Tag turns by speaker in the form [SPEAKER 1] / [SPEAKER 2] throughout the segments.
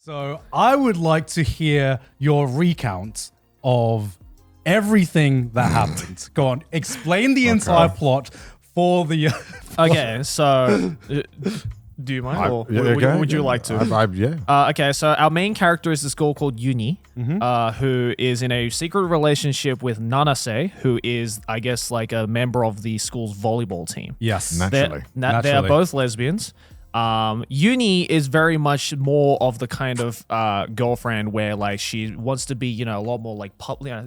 [SPEAKER 1] So I would like to hear your recount of everything that happened. Go on, explain the entire plot for the.
[SPEAKER 2] Okay, so do you mind, or would you like to?
[SPEAKER 3] Yeah.
[SPEAKER 2] Okay, so our main character is this girl called Uni, who is in a secret relationship with Nanase, who is, I guess, like a member of the school's volleyball team.
[SPEAKER 1] Yes,
[SPEAKER 3] Naturally.
[SPEAKER 2] They are both lesbians. Uni is very much more of the kind of girlfriend where like she wants to be, a lot more like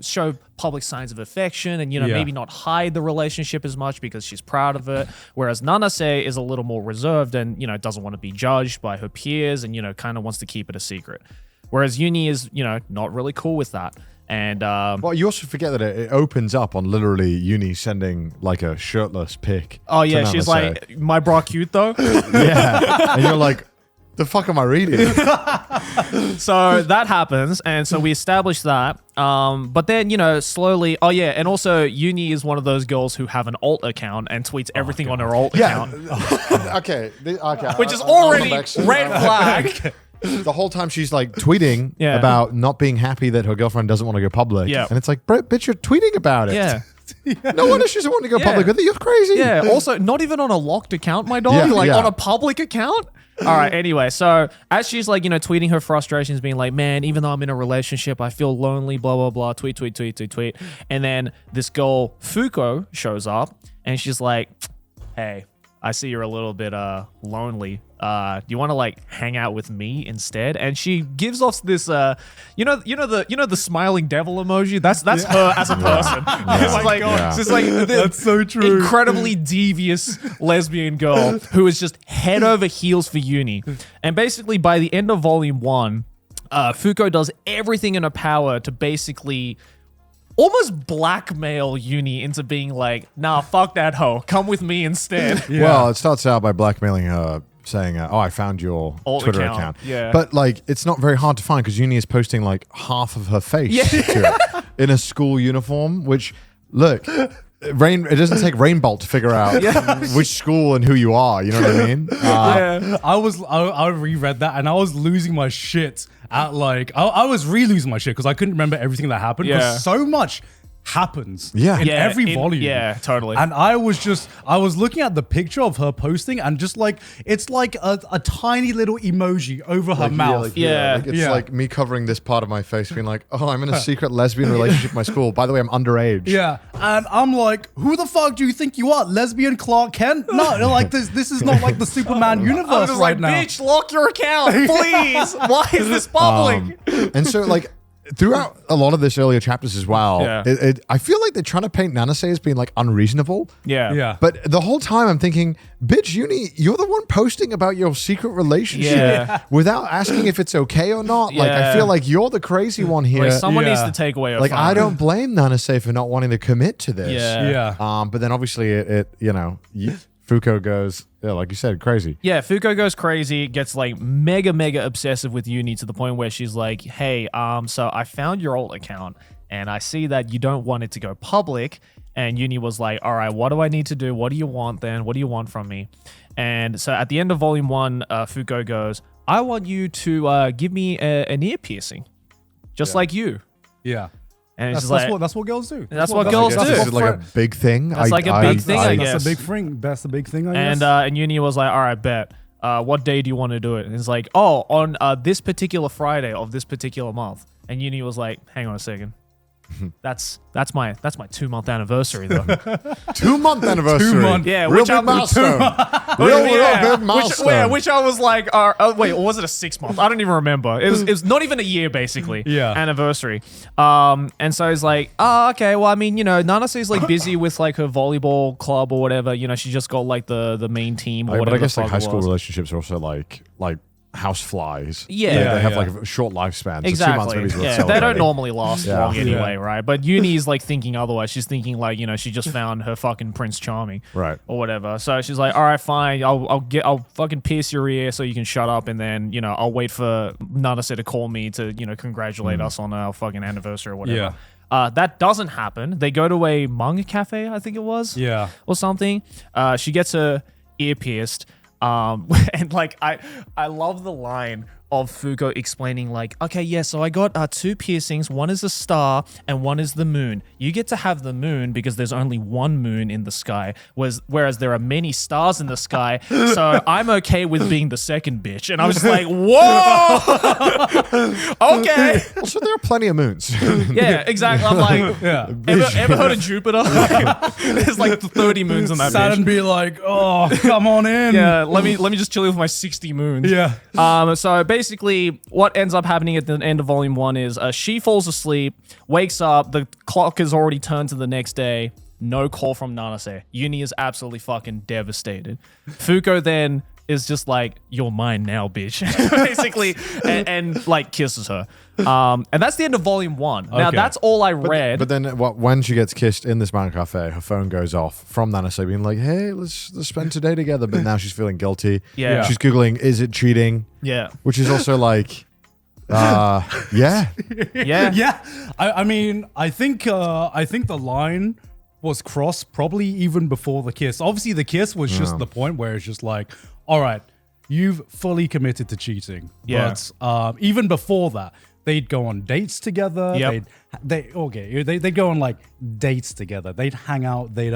[SPEAKER 2] show public signs of affection and maybe not hide the relationship as much because she's proud of it. Whereas Nanase is a little more reserved and doesn't want to be judged by her peers and kind of wants to keep it a secret. Whereas Uni is not really cool with that. And
[SPEAKER 3] well, you also forget that it opens up on literally Uni sending like a shirtless pic.
[SPEAKER 2] Oh yeah, she's like, my bra cute though.
[SPEAKER 3] Yeah, and you're like, the fuck am I reading?
[SPEAKER 2] So that happens, and so we establish that. But then slowly. Oh yeah, and also Uni is one of those girls who have an alt account and tweets everything on her alt account.
[SPEAKER 3] Okay.
[SPEAKER 2] Which is already red flag.
[SPEAKER 3] The whole time she's like tweeting about not being happy that her girlfriend doesn't want to go public.
[SPEAKER 2] Yeah.
[SPEAKER 3] And it's like, bitch, you're tweeting about it.
[SPEAKER 2] Yeah.
[SPEAKER 3] No wonder she doesn't want to go public with it. You're crazy.
[SPEAKER 2] Yeah. Also, not even on a locked account, my dog. On a public account. All right. Anyway, so as she's like, tweeting her frustrations, being like, man, even though I'm in a relationship, I feel lonely, blah, blah, blah, tweet. And then this girl, Fuko, shows up and she's like, hey, I see you're a little bit lonely. Do you want to like hang out with me instead? And she gives off this the smiling devil emoji. That's her as a person. It's like
[SPEAKER 1] that's so true.
[SPEAKER 2] Incredibly devious lesbian girl who is just head over heels for Uni. And basically by the end of volume 1, Fuko does everything in her power to basically almost blackmail Uni into being like, nah, fuck that hoe. Come with me instead.
[SPEAKER 3] Yeah. Well, it starts out by blackmailing her, saying, I found your Twitter account.
[SPEAKER 2] Yeah.
[SPEAKER 3] But like, it's not very hard to find because Uni is posting like half of her face to it in a school uniform, which, look, it doesn't take Rainbolt to figure out which school and who you are. You know what I mean?
[SPEAKER 1] I reread that and I was losing my shit at like, I was re-losing my shit because I couldn't remember everything that happened because so much happens in every volume.
[SPEAKER 2] Yeah, totally.
[SPEAKER 1] And I was looking at the picture of her posting and just like, it's like a tiny little emoji over her mouth.
[SPEAKER 3] It's like me covering this part of my face being like, oh, I'm in a secret lesbian relationship in my school. By the way, I'm underage.
[SPEAKER 1] Yeah. And I'm like, who the fuck do you think you are? Lesbian Clark Kent? No, like this is not like the Superman universe right now.
[SPEAKER 2] Bitch, lock your account, please. Why is this bubbling?
[SPEAKER 3] And so like, throughout a lot of this earlier chapters as well, I feel like they're trying to paint Nanase as being like unreasonable.
[SPEAKER 2] Yeah.
[SPEAKER 3] But the whole time I'm thinking, bitch, Uni, you're the one posting about your secret relationship without asking if it's okay or not. Like, I feel like you're the crazy one here.
[SPEAKER 2] Like, someone needs to take away her phone.
[SPEAKER 3] I don't blame Nanase for not wanting to commit to this.
[SPEAKER 1] Yeah.
[SPEAKER 3] But then obviously Fuko goes, like you said, crazy.
[SPEAKER 2] Yeah, Fuko goes crazy, gets like mega obsessive with Uni to the point where she's like, hey, so I found your alt account and I see that you don't want it to go public. And Uni was like, all right, what do I need to do? What do you want then? What do you want from me? And so at the end of volume 1, Fuko goes, I want you to give me an ear piercing, just like you.
[SPEAKER 1] Yeah.
[SPEAKER 2] And
[SPEAKER 1] that's what girls do.
[SPEAKER 2] That's what girls do.
[SPEAKER 3] Is it like a big thing?
[SPEAKER 2] That's like a big thing, I guess.
[SPEAKER 1] That's a big thing. That's a big thing, I guess.
[SPEAKER 2] And Uni was like, all right, bet. What day do you want to do it? And it's like, on this particular Friday of this particular month. And Uni was like, hang on a second. That's my 2-month anniversary though.
[SPEAKER 3] 2-month anniversary.
[SPEAKER 1] 2 months.
[SPEAKER 2] Yeah,
[SPEAKER 3] real big milestone. Real big milestone.
[SPEAKER 2] Which I was like, wait, or was it a 6-month? I don't even remember. It was not even a year basically. Anniversary. And so he's like, okay. Well, I mean, Nanase's like busy with like her volleyball club or whatever. She just got like the main team or whatever.
[SPEAKER 3] But I guess like high school relationships are also like house flies.
[SPEAKER 2] Yeah.
[SPEAKER 3] They have like a short lifespan. So
[SPEAKER 2] exactly.
[SPEAKER 3] 2 months maybe is worth
[SPEAKER 2] they
[SPEAKER 3] celebrating.
[SPEAKER 2] don't normally last long anyway, right? But Uni's like thinking otherwise. She's thinking like, she just found her fucking Prince Charming.
[SPEAKER 3] Right.
[SPEAKER 2] Or whatever. So she's like, all right, fine. I'll fucking pierce your ear so you can shut up, and then, I'll wait for Nanase to call me to, congratulate us on our fucking anniversary or whatever.
[SPEAKER 1] Yeah.
[SPEAKER 2] That doesn't happen. They go to a manga cafe, I think it was.
[SPEAKER 1] Yeah.
[SPEAKER 2] Or something. She gets her ear pierced. And like I love the line of Fuko explaining like, okay, yeah, so I got 2 piercings. One is a star and one is the moon. You get to have the moon because there's only one moon in the sky, whereas there are many stars in the sky. So I'm okay with being the second bitch. And I was just like, whoa, okay.
[SPEAKER 3] Also, there are plenty of moons.
[SPEAKER 2] Yeah, exactly. I'm like, ever heard of Jupiter? There's like 30 moons on that
[SPEAKER 1] Saturn
[SPEAKER 2] bitch.
[SPEAKER 1] be like, oh, come on in.
[SPEAKER 2] Yeah, let me just chill with my 60 moons.
[SPEAKER 1] Yeah.
[SPEAKER 2] So basically, what ends up happening at the end of Volume 1 is she falls asleep, wakes up, the clock has already turned to the next day, no call from Nanase. Uni is absolutely fucking devastated. Fuko then is just like, you're mine now, bitch. Basically, and like kisses her. And that's the end of Volume 1. Now, that's all I read.
[SPEAKER 3] But then when she gets kissed in this manga cafe, her phone goes off from Nanase being like, hey, let's spend today together. But now she's feeling guilty.
[SPEAKER 2] Yeah.
[SPEAKER 3] She's Googling, is it cheating?
[SPEAKER 2] Yeah.
[SPEAKER 3] Which is also like, yeah.
[SPEAKER 2] Yeah.
[SPEAKER 1] I mean, I think the line was crossed probably even before the kiss. Obviously, the kiss was just the point where it's just like, all right, you've fully committed to cheating.
[SPEAKER 2] Yeah.
[SPEAKER 1] But even before that, they'd go on dates together.
[SPEAKER 2] Yep.
[SPEAKER 1] They'd go on like dates together. They'd hang out. They'd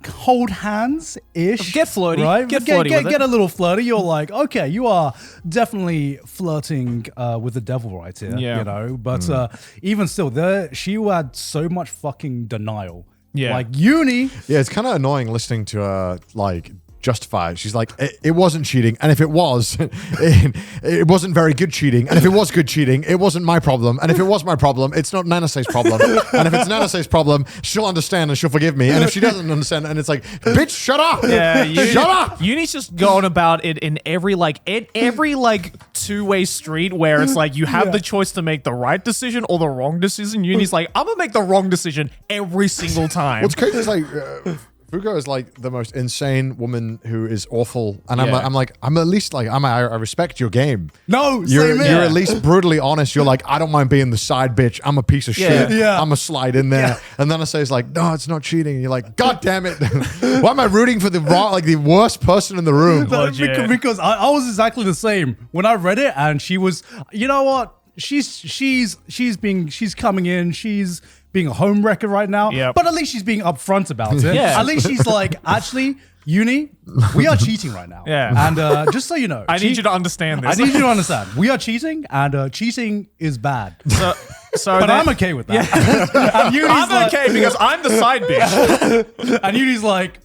[SPEAKER 1] hold hands ish.
[SPEAKER 2] Get flirty.
[SPEAKER 1] Right?
[SPEAKER 2] Get flirty with it.
[SPEAKER 1] Get a little flirty. You're like, okay, you are definitely flirting with the devil right here.
[SPEAKER 2] Yeah.
[SPEAKER 1] You know, but even still, she had so much fucking denial.
[SPEAKER 2] Yeah.
[SPEAKER 1] Like Uni.
[SPEAKER 3] Yeah, it's kind of annoying listening to her like justify it. She's like, it wasn't cheating, and if it was, it wasn't very good cheating, and if it was good cheating, it wasn't my problem, and if it was my problem, it's not Nanase's problem, and if it's Nanase's problem, she'll understand and she'll forgive me, and if she doesn't understand, and it's like, bitch, shut up, shut up.
[SPEAKER 2] Uni's just going about it in every two-way street where it's like you have the choice to make the right decision or the wrong decision. Uni's like, I'm gonna make the wrong decision every single time.
[SPEAKER 3] What's crazy is like Fuko is like the most insane woman who is awful, and I'm at least like I respect your game.
[SPEAKER 1] No,
[SPEAKER 3] you're at least brutally honest. You're like, I don't mind being the side bitch. I'm a piece of shit.
[SPEAKER 1] Yeah.
[SPEAKER 3] I'm a slide in there, and then I say it's like, no, it's not cheating. And you're like, God damn it! Why am I rooting for the worst person in the room?
[SPEAKER 1] Because I was exactly the same when I read it, and she was, you know what? She's coming in. She's being a home wrecker right now, but at least she's being upfront about it. At least she's like, actually, Uni, we are cheating right now. And just so you know,
[SPEAKER 2] I need you to understand this.
[SPEAKER 1] I need you to understand. We are cheating, and cheating is bad. But I'm okay with that. And
[SPEAKER 2] I'm okay because I'm the side bitch.
[SPEAKER 1] And Uni's like,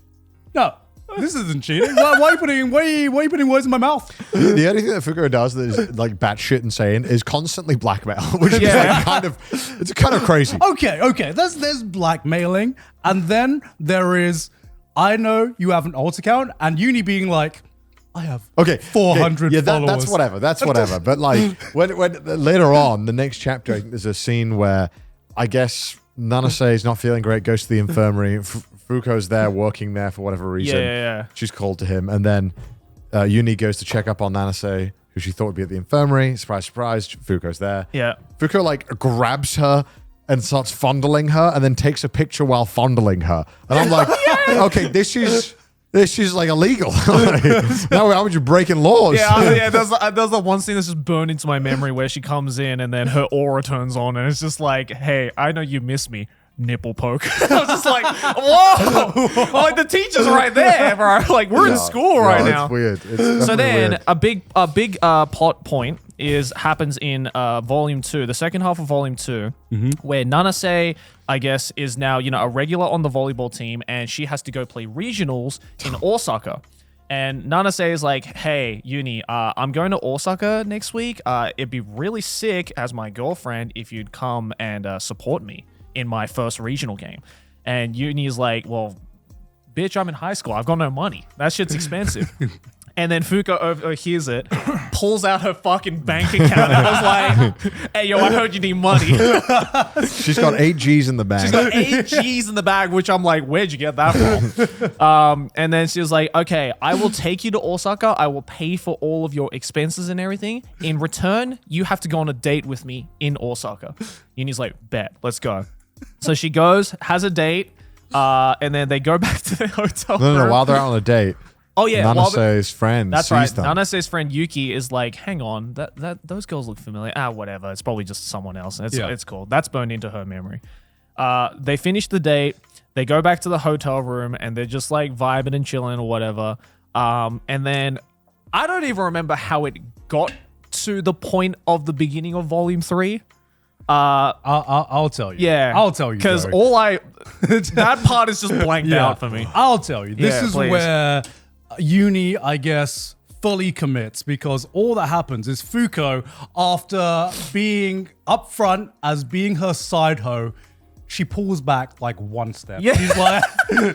[SPEAKER 1] no. This isn't cheating. Why are you putting words in my mouth?
[SPEAKER 3] The only thing that Fuko does that is like batshit insane is constantly blackmail, which is like it's kind of crazy.
[SPEAKER 1] Okay. There's blackmailing, and then there is, I know you have an alt account, and Uni being like, I have 400 followers.
[SPEAKER 3] That's whatever. But like when later on, the next chapter, I think there's a scene where I guess Nanase is not feeling great, goes to the infirmary. Fuko's there, working there for whatever reason.
[SPEAKER 2] Yeah.
[SPEAKER 3] She's called to him. And then Uni goes to check up on Nanase, who she thought would be at the infirmary. Surprise, surprise, Fuko's there.
[SPEAKER 2] Yeah.
[SPEAKER 3] Fuko like grabs her and starts fondling her and then takes a picture while fondling her. And I'm like, okay, this is like illegal. Now how would you breaking laws?
[SPEAKER 2] There's the one scene that's just burned into my memory where she comes in and then her aura turns on and it's just like, hey, I know you miss me. Nipple poke. I was just like, whoa! Like the teacher's right there, bro. Like we're in school right now.
[SPEAKER 3] It's weird.
[SPEAKER 2] So then
[SPEAKER 3] weird.
[SPEAKER 2] a big plot point happens in Volume 2, the second half of Volume 2, where Nanase, I guess, is now a regular on the volleyball team, and she has to go play regionals in Osaka. And Nanase is like, hey, Uni, I'm going to Osaka next week. It'd be really sick as my girlfriend if you'd come and support me in my first regional game. And Uni is like, well, bitch, I'm in high school. I've got no money. That shit's expensive. And then Fuko overhears it, pulls out her fucking bank account and was like, hey, yo, I heard you need money.
[SPEAKER 3] She's got 8 G's in the bag.
[SPEAKER 2] She's got 8 G's in the bag, which I'm like, where'd you get that from? And then she was like, okay, I will take you to Osaka. I will pay for all of your expenses and everything. In return, you have to go on a date with me in Osaka. Uni's like, bet, let's go. So she goes, has a date, and then they go back to the hotel room.
[SPEAKER 3] No, while they're out on a date,
[SPEAKER 2] Oh yeah,
[SPEAKER 3] Nanase's friend.
[SPEAKER 2] That's
[SPEAKER 3] sees
[SPEAKER 2] right.
[SPEAKER 3] them.
[SPEAKER 2] Nanase's friend Yuki is like, hang on, that those girls look familiar. Whatever. It's probably just someone else. It's cool. That's burned into her memory. They finish the date. They go back to the hotel room and they're just like vibing and chilling or whatever. And then I don't even remember how it got to the point of the beginning of Volume 3.
[SPEAKER 1] I'll tell you.
[SPEAKER 2] Yeah.
[SPEAKER 1] I'll tell you.
[SPEAKER 2] Because that part is just blanked out for me.
[SPEAKER 1] I'll tell you. This
[SPEAKER 2] Yeah,
[SPEAKER 1] is
[SPEAKER 2] please.
[SPEAKER 1] where Uni, I guess, fully commits, because all that happens is Fuko, after being upfront as being her side hoe, she pulls back like one step.
[SPEAKER 2] Yeah.
[SPEAKER 1] She's like,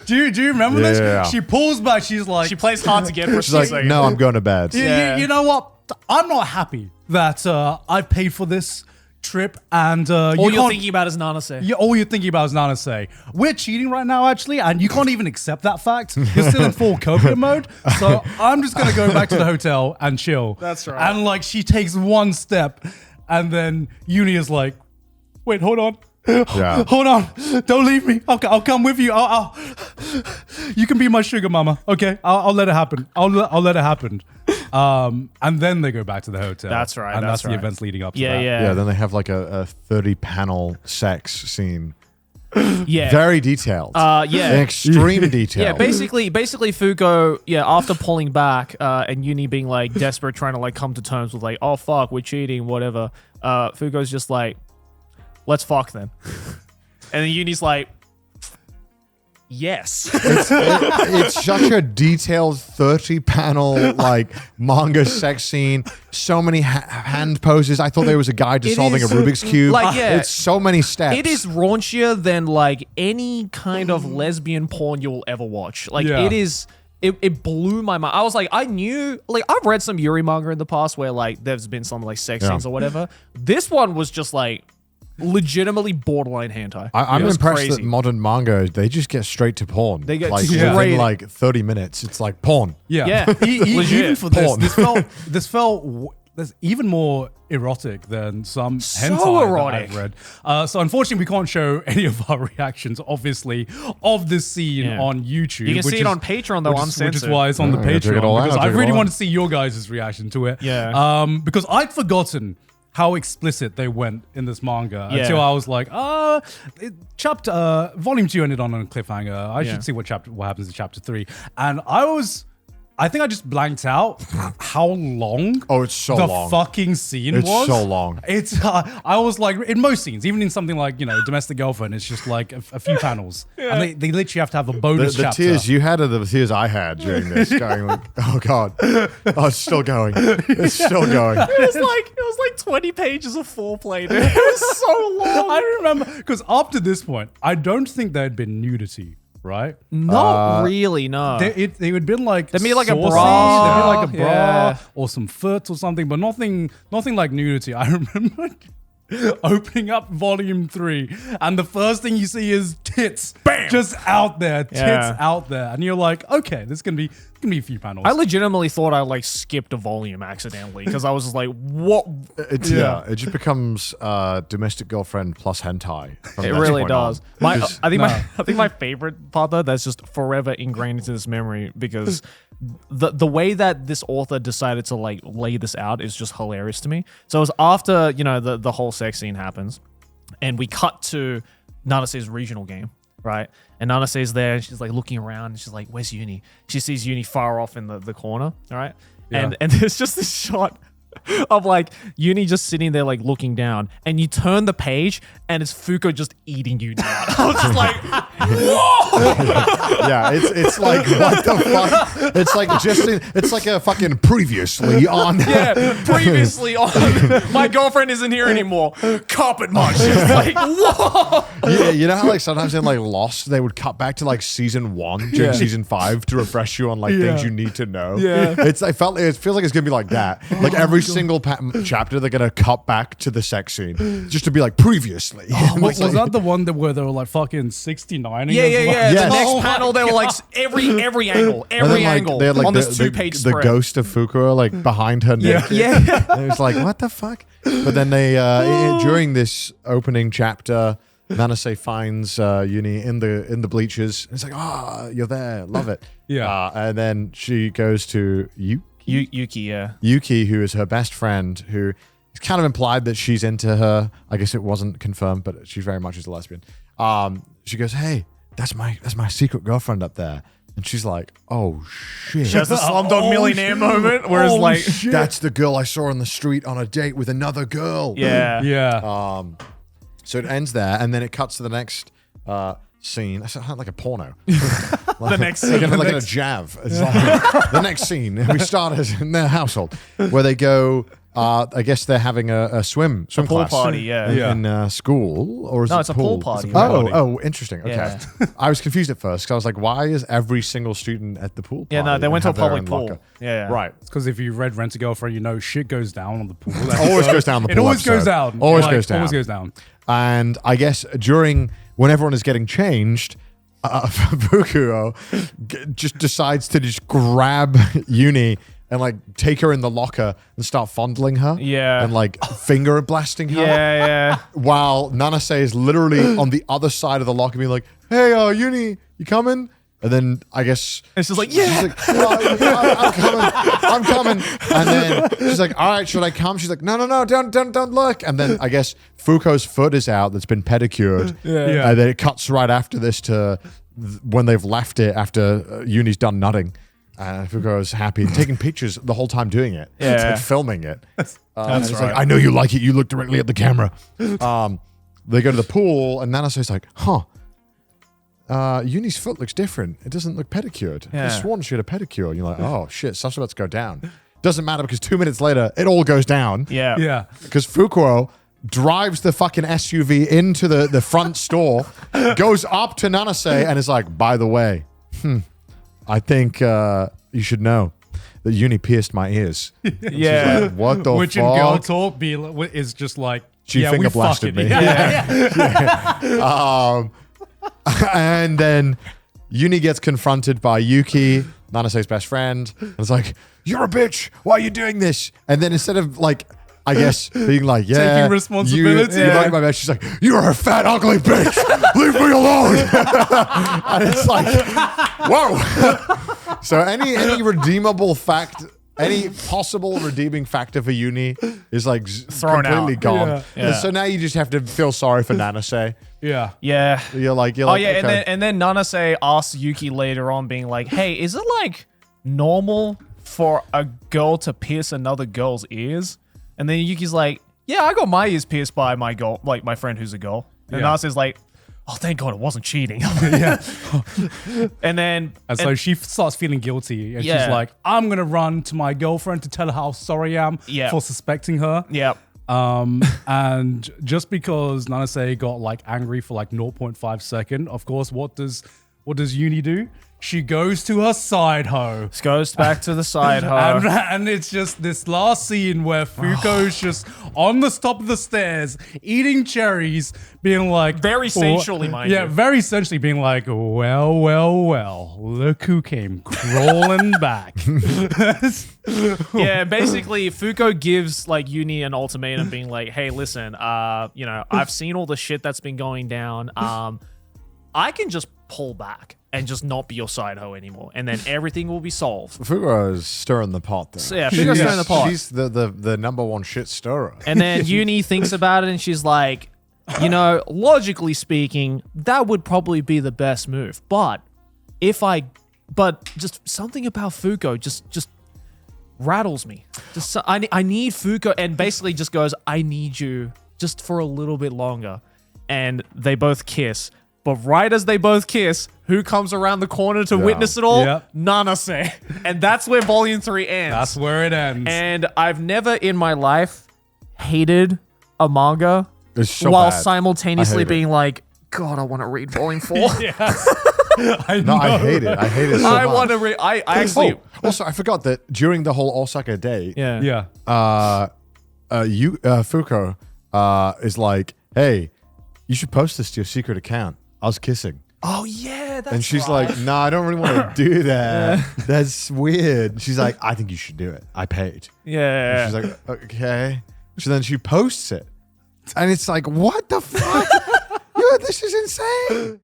[SPEAKER 1] do you remember
[SPEAKER 3] Yeah.
[SPEAKER 1] this? She pulls back. She's like,
[SPEAKER 2] She plays hard to get for a
[SPEAKER 3] She's like,
[SPEAKER 2] second.
[SPEAKER 3] no, I'm going to bed.
[SPEAKER 2] Yeah.
[SPEAKER 1] You know what? I'm not happy that I paid for this trip, and
[SPEAKER 2] All you're thinking about is Nanase.
[SPEAKER 1] all you're thinking about is Nanase. We're cheating right now, actually, and you can't even accept that fact. You're still in full copium mode. So I'm just going to go back to the hotel and chill.
[SPEAKER 2] That's right.
[SPEAKER 1] And like, she takes one step, and then Uni is like, wait, hold on.
[SPEAKER 3] Yeah.
[SPEAKER 1] Hold on. Don't leave me. I'll come with you. You can be my sugar mama. Okay. I'll let it happen. I'll let it happen. And then they go back to the hotel.
[SPEAKER 2] That's right.
[SPEAKER 1] And that's the
[SPEAKER 2] right.
[SPEAKER 1] events leading up to
[SPEAKER 2] Yeah,
[SPEAKER 1] that.
[SPEAKER 3] Yeah, then they have like a 30-panel sex scene.
[SPEAKER 2] Yeah.
[SPEAKER 3] Very detailed.
[SPEAKER 2] Yeah.
[SPEAKER 3] Extreme detail.
[SPEAKER 2] Yeah, basically Fuko, after pulling back, and Uni being like desperate, trying to like come to terms with like, oh fuck, we're cheating, whatever. Fuko's just like, let's fuck then. And then Uni's like, yes.
[SPEAKER 3] It's such a detailed 30-panel like manga sex scene. So many hand poses. I thought there was a guide to solving a Rubik's Cube.
[SPEAKER 2] Like, yeah.
[SPEAKER 3] It's so many steps.
[SPEAKER 2] It is raunchier than like any kind of lesbian porn you'll ever watch. Like
[SPEAKER 1] Yeah.
[SPEAKER 2] it is. It blew my mind. I was like, I knew, like, I've read some Yuri manga in the past where like there's been some like sex scenes or whatever. This one was just like legitimately borderline hentai.
[SPEAKER 3] I'm
[SPEAKER 2] It was
[SPEAKER 3] impressed
[SPEAKER 2] crazy.
[SPEAKER 3] that modern manga, they just get straight to porn.
[SPEAKER 2] They get
[SPEAKER 3] like
[SPEAKER 2] straight
[SPEAKER 3] within
[SPEAKER 2] in.
[SPEAKER 3] like 30 minutes. It's like porn.
[SPEAKER 1] Yeah.
[SPEAKER 2] Yeah.
[SPEAKER 1] Even
[SPEAKER 2] Legit.
[SPEAKER 1] for this,
[SPEAKER 3] Porn.
[SPEAKER 1] this felt there's even more erotic than some
[SPEAKER 2] So
[SPEAKER 1] hentai
[SPEAKER 2] erotic.
[SPEAKER 1] that I've read. So unfortunately, we can't show any of our reactions, obviously, of this scene
[SPEAKER 2] Yeah.
[SPEAKER 1] on YouTube.
[SPEAKER 2] You can
[SPEAKER 1] which
[SPEAKER 2] see it
[SPEAKER 1] is-
[SPEAKER 2] on Patreon though,
[SPEAKER 1] which is
[SPEAKER 2] uncensored.
[SPEAKER 1] why it's on the
[SPEAKER 3] Yeah, check it all
[SPEAKER 1] Patreon,
[SPEAKER 3] out,
[SPEAKER 1] because I
[SPEAKER 3] check it
[SPEAKER 1] really
[SPEAKER 3] all
[SPEAKER 1] want
[SPEAKER 3] out.
[SPEAKER 1] to see your guys' reaction to it.
[SPEAKER 2] Yeah.
[SPEAKER 1] Because I'd forgotten how explicit they went in this manga
[SPEAKER 2] Yeah.
[SPEAKER 1] until I was like, chapter volume 2 ended on a cliffhanger. I
[SPEAKER 2] Yeah.
[SPEAKER 1] should see what happens in chapter 3. And I think I just blanked out how long
[SPEAKER 3] Oh, it's so
[SPEAKER 1] the
[SPEAKER 3] long.
[SPEAKER 1] fucking scene
[SPEAKER 3] It's
[SPEAKER 1] was.
[SPEAKER 3] so long.
[SPEAKER 1] It's I was like, in most scenes, even in something like, Domestic Girlfriend, it's just like a few panels. And they literally have to have a bonus
[SPEAKER 3] The
[SPEAKER 1] chapter.
[SPEAKER 3] tears you had are the tears I had during this. Going like, oh God. Oh, it's still going. It's still going.
[SPEAKER 2] It was like 20 pages of foreplay, dude. It was so long.
[SPEAKER 1] I remember, because up to this point, I don't think there had been nudity, right?
[SPEAKER 2] Not really, no.
[SPEAKER 1] They would been like
[SPEAKER 2] There'd be like a
[SPEAKER 1] saucy,
[SPEAKER 2] bra,
[SPEAKER 1] there'd be like a bra
[SPEAKER 2] yeah.
[SPEAKER 1] or some foot or something, but nothing like nudity. I remember opening up volume 3 and the first thing you see is tits.
[SPEAKER 2] Bam!
[SPEAKER 1] Just out there, tits
[SPEAKER 2] Yeah.
[SPEAKER 1] out there, and you're like, okay, this is gonna be a few panels.
[SPEAKER 2] I legitimately thought I like skipped a volume accidentally because I was just like, what?
[SPEAKER 3] It just becomes domestic girlfriend plus hentai. from
[SPEAKER 2] It
[SPEAKER 3] that
[SPEAKER 2] really
[SPEAKER 3] point
[SPEAKER 2] does.
[SPEAKER 3] on.
[SPEAKER 2] I think my favorite part though, that's just forever ingrained into this memory because the way that this author decided to like lay this out is just hilarious to me. So it was after, the whole sex scene happens and we cut to Nanase's regional game, right? And Nanase's there and she's like looking around and she's like, where's Uni? She sees Uni far off in the corner, all right?
[SPEAKER 1] Yeah.
[SPEAKER 2] And there's just this shot of like Uni just sitting there like looking down and you turn the page and it's Fuko just eating Uni out. I was just like, whoa!
[SPEAKER 3] Yeah, it's like what the fuck? It's like it's like a fucking previously on.
[SPEAKER 2] Yeah, previously on my girlfriend isn't here anymore. Carpet munch. It's like, whoa!
[SPEAKER 3] Yeah, you know how like sometimes in like Lost they would cut back to like season 1 during season 5 to refresh you on like things you need to know.
[SPEAKER 2] Yeah.
[SPEAKER 3] it feels like it's gonna be like that. Like every single chapter they're gonna cut back to the sex scene just to be like previously.
[SPEAKER 1] was that the one where they were like fucking 69?
[SPEAKER 2] Yeah.
[SPEAKER 3] Yes.
[SPEAKER 2] The next
[SPEAKER 1] Oh
[SPEAKER 2] panel, they were like every angle,
[SPEAKER 3] And then, like,
[SPEAKER 2] angle
[SPEAKER 3] they had, like,
[SPEAKER 2] on
[SPEAKER 3] the,
[SPEAKER 2] this 2-page
[SPEAKER 3] the
[SPEAKER 2] spread.
[SPEAKER 3] ghost of Fuko like behind her naked.
[SPEAKER 2] Yeah.
[SPEAKER 3] And it was like, what the fuck? But then they during this opening chapter, Nanase finds Uni in the bleachers. And it's like, you're there. Love it.
[SPEAKER 1] Yeah.
[SPEAKER 3] And then she goes to
[SPEAKER 2] Yuki, yeah.
[SPEAKER 3] Yuki, who is her best friend, who it's kind of implied that she's into her. I guess it wasn't confirmed, but she very much is a lesbian. She goes, hey, that's my secret girlfriend up there. And she's like, oh, shit.
[SPEAKER 2] She has the Slumdog Millionaire moment where it's like,
[SPEAKER 3] shit. That's the girl I saw on the street on a date with another girl.
[SPEAKER 2] Yeah.
[SPEAKER 1] Yeah.
[SPEAKER 3] So it ends there, and then it cuts to the next scene. That sounds like a porno.
[SPEAKER 2] The next scene.
[SPEAKER 3] Like in a jav. It's like the next scene. We started in their household where they go. I guess they're having a swim
[SPEAKER 2] pool
[SPEAKER 3] class
[SPEAKER 2] party, yeah.
[SPEAKER 3] in school, or is it
[SPEAKER 2] it's a pool party.
[SPEAKER 3] Oh, interesting. Okay,
[SPEAKER 2] Yeah.
[SPEAKER 3] I was confused at first because I was like, "Why is every single student at the pool party?"
[SPEAKER 2] Yeah, no, they went to a
[SPEAKER 3] and have their
[SPEAKER 2] public
[SPEAKER 3] own
[SPEAKER 2] pool.
[SPEAKER 3] locker?
[SPEAKER 2] Yeah.
[SPEAKER 3] Right.
[SPEAKER 1] It's because if you read Rent a Girlfriend, you know shit goes down on the pool.
[SPEAKER 3] Always goes down the pool.
[SPEAKER 1] It always
[SPEAKER 3] episode.
[SPEAKER 1] goes down.
[SPEAKER 3] Always
[SPEAKER 1] Like,
[SPEAKER 3] goes down.
[SPEAKER 1] Always goes down.
[SPEAKER 3] And I guess when everyone is getting changed, Fuko just decides to just grab Uni and like take her in the locker and start fondling her.
[SPEAKER 2] Yeah.
[SPEAKER 3] And like finger blasting her.
[SPEAKER 2] Yeah.
[SPEAKER 3] While Nanase is literally on the other side of the locker being like, hey, Uni, you coming? And then I guess
[SPEAKER 2] And she's like, yeah.
[SPEAKER 3] she's like, I'm coming. And then she's like, all right, should I come? She's like, no, don't look. And then I guess Fuko's foot is out that's been pedicured.
[SPEAKER 1] Yeah.
[SPEAKER 3] And then it cuts right after this to when they've left it after Uni's done nutting. Fuko is happy, taking pictures the whole time doing it.
[SPEAKER 2] Yeah.
[SPEAKER 3] It's like filming it.
[SPEAKER 2] That's
[SPEAKER 3] It's
[SPEAKER 2] right.
[SPEAKER 3] like, I know you like it. You look directly at the camera. They go to the pool, and Nanase's like, Uni's foot looks different. It doesn't look pedicured. I
[SPEAKER 2] Yeah.
[SPEAKER 3] sworn she had a pedicure. And you're like, oh, shit, stuff's about to go down. Doesn't matter because 2 minutes later, it all goes down.
[SPEAKER 2] Yeah.
[SPEAKER 1] Yeah.
[SPEAKER 3] Because Fuko drives the fucking SUV into the front store, goes up to Nanase, and is like, by the way, I think you should know that Uni pierced my ears.
[SPEAKER 2] Yeah.
[SPEAKER 3] Like, what the
[SPEAKER 1] Which in
[SPEAKER 3] fuck?
[SPEAKER 1] girl talk is just like,
[SPEAKER 3] She
[SPEAKER 1] yeah,
[SPEAKER 3] finger
[SPEAKER 1] we
[SPEAKER 3] blasted
[SPEAKER 1] fucking-
[SPEAKER 3] me.
[SPEAKER 1] Yeah.
[SPEAKER 3] And then Uni gets confronted by Yuki, Nanase's best friend, and it's like, you're a bitch. Why are you doing this? And then instead of like, I guess being like, yeah,
[SPEAKER 1] Taking responsibility.
[SPEAKER 3] You like my best. She's like, you're a fat, ugly bitch. Leave me alone. And it's like, whoa. So any redeemable fact, any possible redeeming factor for Uni is like
[SPEAKER 2] Thrown
[SPEAKER 3] completely
[SPEAKER 2] out.
[SPEAKER 3] gone.
[SPEAKER 1] Yeah.
[SPEAKER 2] Yeah.
[SPEAKER 3] So now you just have to feel sorry for Nanase.
[SPEAKER 1] Yeah.
[SPEAKER 2] Yeah.
[SPEAKER 3] You're like,
[SPEAKER 2] Oh yeah,
[SPEAKER 3] okay.
[SPEAKER 2] and then Nanase asks Yuki later on, being like, "Hey, is it like normal for a girl to pierce another girl's ears?" And then Yuki's like, "Yeah, I got my ears pierced by my girl, like my friend who's a girl." And
[SPEAKER 1] Yeah.
[SPEAKER 2] Nanase's like, "Oh, thank God it wasn't cheating."
[SPEAKER 1] Yeah.
[SPEAKER 2] and
[SPEAKER 1] so she starts feeling guilty, and
[SPEAKER 2] Yeah.
[SPEAKER 1] she's like, "I'm gonna run to my girlfriend to tell her how sorry I am
[SPEAKER 2] Yeah.
[SPEAKER 1] for suspecting her."
[SPEAKER 2] yeah,
[SPEAKER 1] And just because Nanase got like angry for like 0.5 second, of course, what does Uni do? She goes to her side hoe.
[SPEAKER 2] goes back to the side hoe.
[SPEAKER 1] And it's just this last scene where Fuko's just on the top of the stairs eating cherries, being like
[SPEAKER 2] Very sensually, mind
[SPEAKER 1] yeah,
[SPEAKER 2] you.
[SPEAKER 1] very sensually being like, well, look who came crawling back.
[SPEAKER 2] Yeah, basically Fuko gives like Uni an ultimatum, being like, "Hey, listen, I've seen all the shit that's been going down. I can just pull back and just not be your side hoe anymore, and then everything will be solved."
[SPEAKER 3] Fuko is stirring the pot there.
[SPEAKER 2] So, yeah, Fuko's stirring the pot.
[SPEAKER 3] She's the number one shit stirrer.
[SPEAKER 2] And then Uni thinks about it, and she's like, logically speaking, that would probably be the best move. But just something about Fuko just rattles me. I need Fuko, and basically just goes, "I need you just for a little bit longer." And they both kiss. But right as they both kiss, who comes around the corner to witness it all?
[SPEAKER 1] Yeah.
[SPEAKER 2] Nanase. And that's where Volume 3 ends.
[SPEAKER 1] That's where it ends.
[SPEAKER 2] And I've never in my life hated a manga
[SPEAKER 3] It's so
[SPEAKER 2] while
[SPEAKER 3] bad.
[SPEAKER 2] simultaneously
[SPEAKER 3] I hate it.
[SPEAKER 2] being like, God, I want to read Volume 4.
[SPEAKER 1] I know.
[SPEAKER 3] No, I hate it. I hate it so
[SPEAKER 2] I
[SPEAKER 3] much.
[SPEAKER 2] want to read. I actually.
[SPEAKER 3] Also, I forgot that during the whole Osaka day,
[SPEAKER 2] Yeah.
[SPEAKER 1] Yeah.
[SPEAKER 3] Fuko is like, hey, you should post this to your secret account. I was kissing.
[SPEAKER 2] Oh, yeah. That's
[SPEAKER 3] And she's
[SPEAKER 2] right.
[SPEAKER 3] like, nah, I don't really want to do that. That's weird. She's like, I think you should do it. I paid.
[SPEAKER 2] Yeah.
[SPEAKER 3] She's like, okay. So then she posts it. And it's like, what the fuck? This is insane.